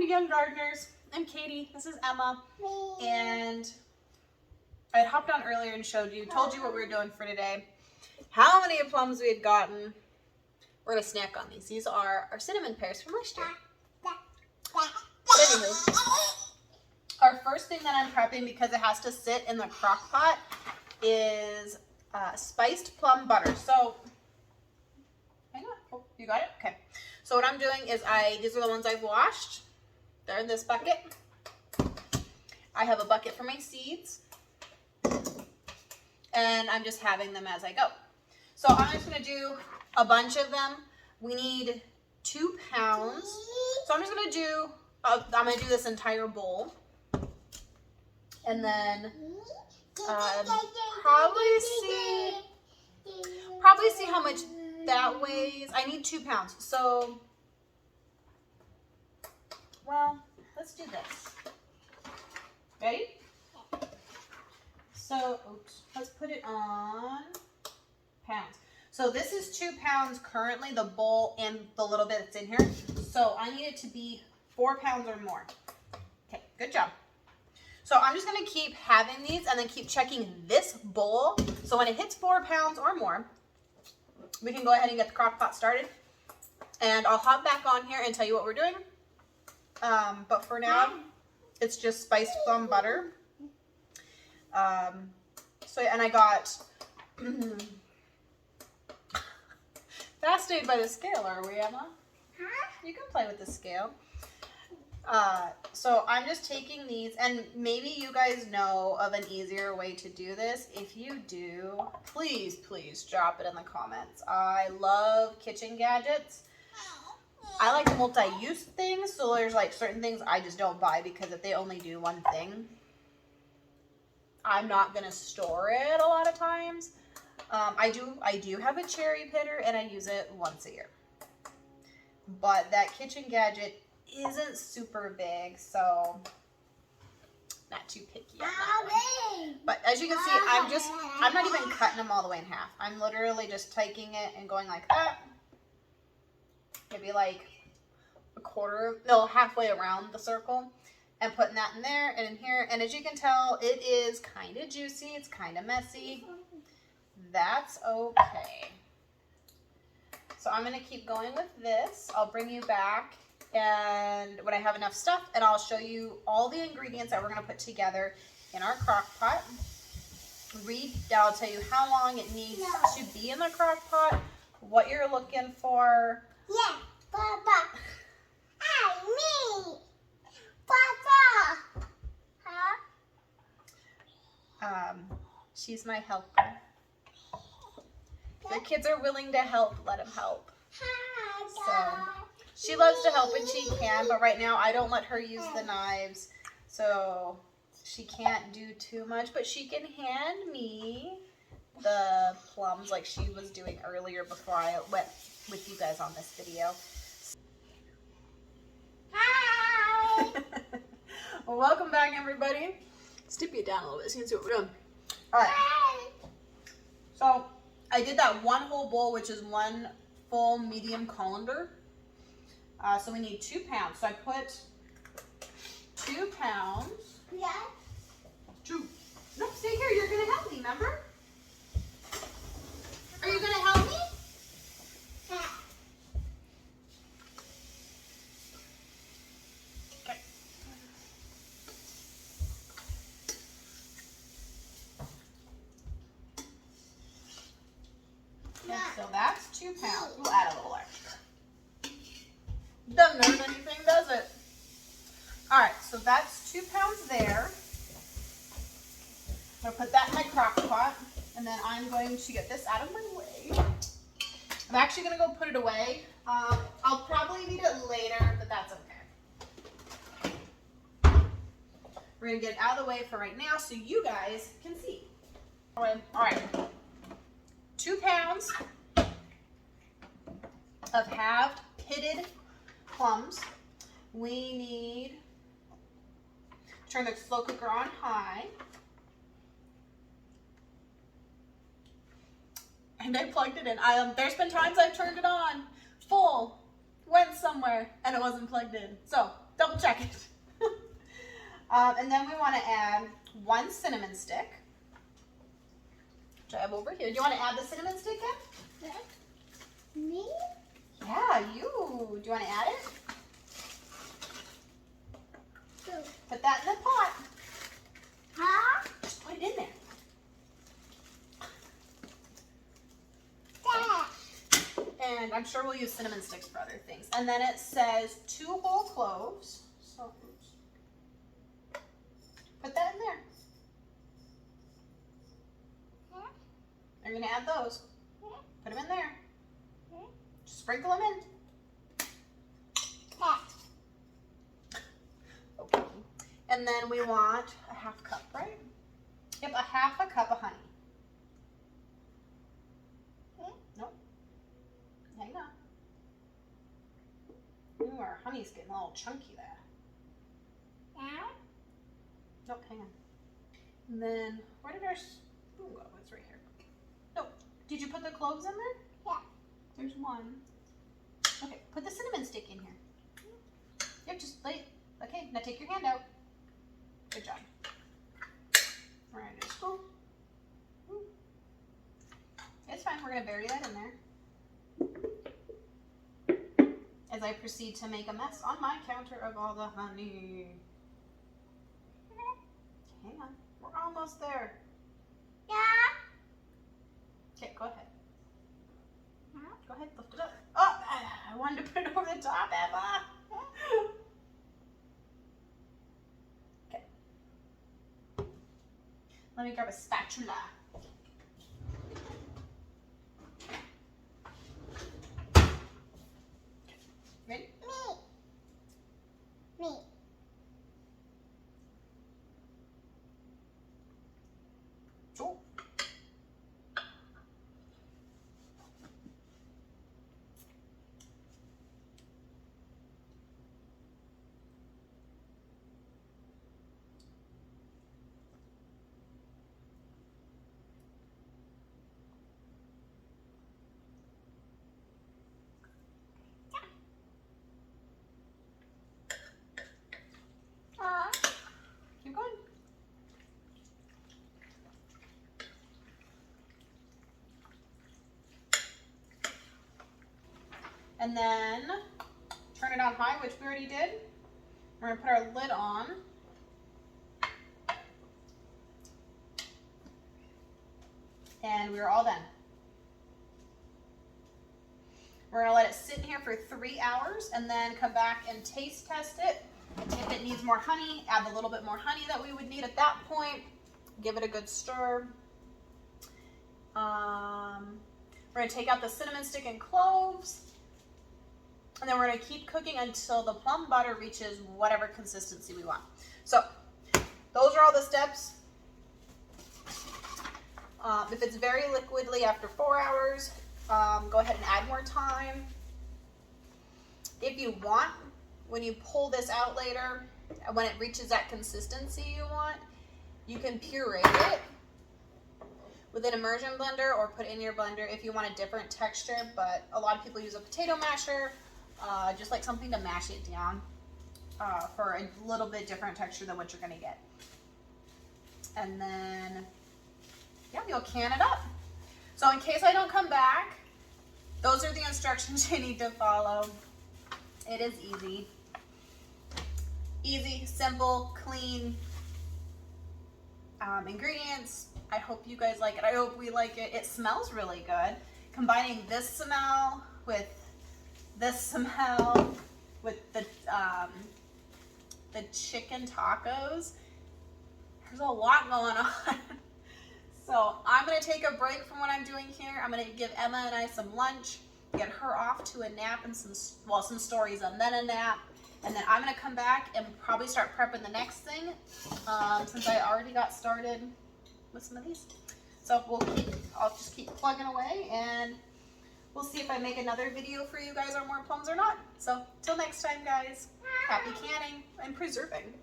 Young Gardeners. I'm Katie, this is Emma, and I had hopped on earlier and told you what we were doing for today, how many plums we had gotten. We're gonna snack on these. These are our cinnamon pears from last year. But anywho, our first thing that I'm prepping, because it has to sit in the crock pot, is spiced plum butter. So, hang on, oh, you got it? Okay. So what I'm doing is these are the ones I've washed. They're in this bucket. I have a bucket for my seeds, and I'm just having them as I go. So I'm just gonna do a bunch of them. We need 2 pounds. So I'm just gonna do, I'm gonna do this entire bowl. And then probably see how much that weighs. I need 2 pounds. So, well, let's do this. Ready? So, oops, let's put it on pounds. So this is 2 pounds currently, the bowl and the little bit that's in here. So I need it to be 4 pounds or more. Okay, good job. So I'm just gonna keep having these and then keep checking this bowl. So when it hits 4 pounds or more, we can go ahead and get the crock pot started. And I'll hop back on here and tell you what we're doing. But for now, it's just spiced plum butter. And I got fascinated by the scale, are we, Emma? You can play with the scale. So I'm just taking these, and maybe you guys know of an easier way to do this. If you do, please, please drop it in the comments. I love kitchen gadgets. I like multi-use things, so there's like certain things I just don't buy because if they only do one thing, I'm not gonna store it a lot of times. I do have a cherry pitter and I use it once a year. But that kitchen gadget isn't super big, so not too picky on that one. But as you can see, I'm not even cutting them all the way in half. I'm literally just taking it and going like that. Maybe like halfway around the circle, and putting that in there and in here. And as you can tell, it is kind of juicy. It's kind of messy. That's okay. So I'm going to keep going with this. I'll bring you back and when I have enough stuff, and I'll show you all the ingredients that we're going to put together in our crock pot. I'll tell you how long it needs to be in the crock pot, what you're looking for. Yeah, Papa. Me. Papa. Huh? She's my helper. The kids are willing to help, let them help. So she loves to help when she can, but right now I don't let her use the knives, so she can't do too much, but she can hand me the plums like she was doing earlier before I went with you guys on this video. Hi. Well, welcome back, everybody. Let's dip it down a little bit so you can see what we're doing. All right. Hi. So I did that one whole bowl, which is 1 full medium colander. So we need 2 pounds. So I put 2 pounds. Yeah. 2. No, stay here. You're going to help me, remember? Are you going to help me? Okay. Okay, so that's 2 pounds. We'll add a little extra. Doesn't hurt anything, does it? All right, so that's 2 pounds there. I'm gonna put that in my crock pot, and then I'm going to get this out of my way. I'm actually gonna go put it away. I'll probably need it later, but that's okay. We're gonna get it out of the way for right now so you guys can see. All right, 2 pounds of halved pitted plums. We need to turn the slow cooker on high. And I plugged it in. There's been times I've turned it on full, went somewhere, and it wasn't plugged in. So double check it. And then we want to add 1 cinnamon stick, which I have over here. Do you want to add the cinnamon stick in? Me? Yeah, you. Do you want to add it? Put that in the pot. Huh? Just put it in there. And I'm sure we'll use cinnamon sticks for other things. And then it says 2 whole cloves. So, oops. Put that in there. You're going to add those. Put them in there. Just sprinkle them in. Okay. And then we want a 1/2 cup, right? Yep, a 1/2 cup of honey. Nope. Hang on. Ooh, our honey's getting a little chunky there. Nope, hang on. And then, where did our spoon go? It's right here. Nope. Did you put the cloves in there? Yeah. There's 1. Okay, put the cinnamon stick in here. Yep, just lay it. Okay, now take your hand out. Good job. We're gonna do a spoon. It's fine, we're gonna bury that in there. As I proceed to make a mess on my counter of all the honey. Hang on, we're almost there. Yeah. Okay, go ahead. Go ahead, lift it up. Oh, I wanted to put it over the top, Emma. Okay. Let me grab a spatula. Ready? Me. Oh. Keep going. And then turn it on high, which we already did. We're gonna put our lid on. And we're all done. We're gonna let it sit in here for 3 hours and then come back and taste test it. If it needs more honey, add a little bit more honey that we would need at that point. Give it a good stir. We're gonna take out the cinnamon stick and cloves. And then we're gonna keep cooking until the plum butter reaches whatever consistency we want. So those are all the steps. If it's very liquidly after 4 hours, go ahead and add more time. If you want, when you pull this out later, when it reaches that consistency you want, you can puree it with an immersion blender or put in your blender if you want a different texture, but a lot of people use a potato masher, just like something to mash it down for a little bit different texture than what you're gonna get. And then, yeah, you'll can it up. So in case I don't come back, those are the instructions you need to follow. It is easy. Easy, simple, clean ingredients. I hope you guys like it. I hope we like it. It smells really good. Combining this smell with this smell with the chicken tacos, there's a lot going on. So I'm gonna take a break from what I'm doing here. I'm gonna give Emma and I some lunch, get her off to a nap and some stories and then a nap. And then I'm gonna come back and probably start prepping the next thing, since I already got started with some of these. So I'll just keep plugging away and we'll see if I make another video for you guys on more plums or not. So till next time, guys, happy canning and preserving.